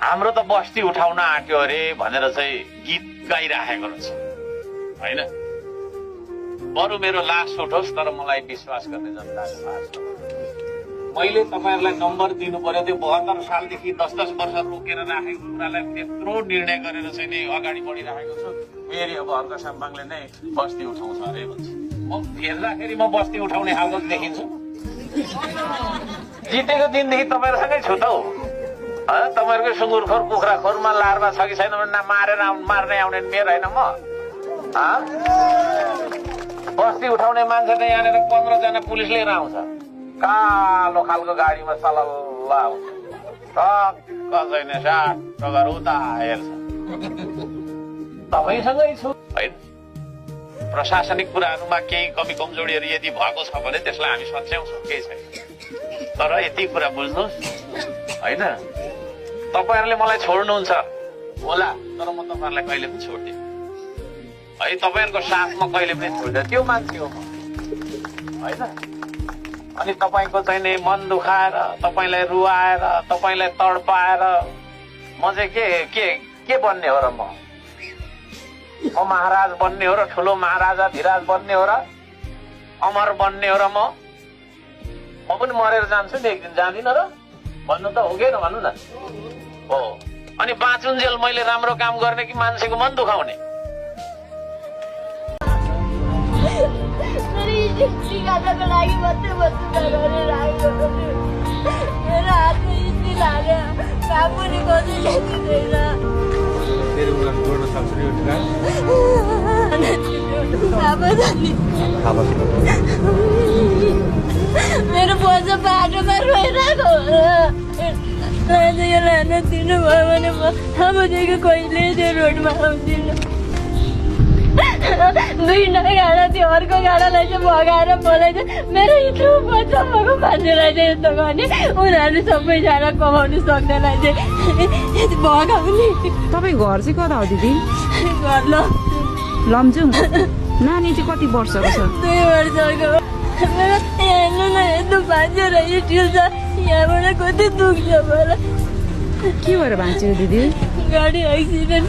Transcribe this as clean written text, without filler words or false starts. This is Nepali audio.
हाम्रो त बस्ती उठाउन आँट्यो अरे भनेर चाहिँ गीत गाइराखेको रहेछ होइन। बरु मेरो लास उठोस् तर मलाई विश्वास गर्ने जनताको लास। मैले तपाईहरुलाई नम्बर दिनु पर्यो। त्यो 72 सालदेखि 10-10 वर्ष रोकेर राखेको कुरालाई त्यत्रो निर्णय गरेर चाहिँ नि अगाडि बढिराखेको छु। फेरि अब हर्क साम्बाङले नै बस्ती उठाउँछ अरे भन्छ। म हेर्दाखेरि म बस्ती उठाउने खालको देखिन्छु। जितेको दिनदेखि तपाईहरुसँगै छु त हौ। तपाईहरुको सुँगुरखोर कुखुराखोरमा लारमा छ कि छैन भने मारेर मार्ने आउने मेरो होइन म। बस्ती उठाउने मान्छे त यहाँनिर 15 जना पुलिस लिएर आउँछ। कालो खालको गाडीमा सलल्ला आउँछ। टक्क छैन साट टगर उता हेर्छ। तपाईसँगै छु होइन। प्रशासनिक कुराहरूमा केही कमी कमजोरीहरू यदि भएको छ भने त्यसलाई हामी सच्याउँछौँ, केही छैन। तर यति कुरा बुझ्नुहोस् होइन, तपाईहरुले मलाई छोड्नुहुन्छ होला तर म तपाईहरुलाई कहिले पनि छोड्दिनँ है। तपाईहरुको साथमा कहिले पनि छोड्दिनँ। त्यो मान्छे हो म होइन। अनि तपाईको चाहिँ नि मन दुखाएर, तपाईलाई रुवाएर, तपाईलाई तडपाएर म चाहिँ के बन्ने हो र? म महाराज बन्ने हो र? ठुलो महाराजा धीराज बन्ने हो र? अमर बन्ने हो र? म पनि मरेर जान्छु नि एक दिन, जाँदिन र? भन्नु त हो कि भन्नु न हो। अनि बाँचुन्जेल मैले राम्रो काम गर्ने कि मान्छेको मन दुखाउने? मेरो बोजू बाटोमा रोइरहेको यो लान दिनुभयो भने म अबदेखि कहिले त्यो रोडमा आउँदिनँ। 2 गाडा थियो, अर्को गाडालाई चाहिँ भगाएर मलाई चाहिँ मेरो यत्रो बच्चा भएको मान्छेलाई चाहिँ यस्तो गर्ने, उनीहरूले सबैजना कमाउनु सक्नेलाई चाहिँ भगाउने। तपाईँ घर चाहिँ कता हो दिदी? घर लमजुङ। नानी चाहिँ कति वर्षको छ? 2 वर्षको। मेरो हेर्नु न, यस्तो भाँच्यो र स्टिल छ, यहाँबाट कति दुख्छ मलाई। के भएर भाँच्यो दिदी? गाडी एक्सिडेन्ट।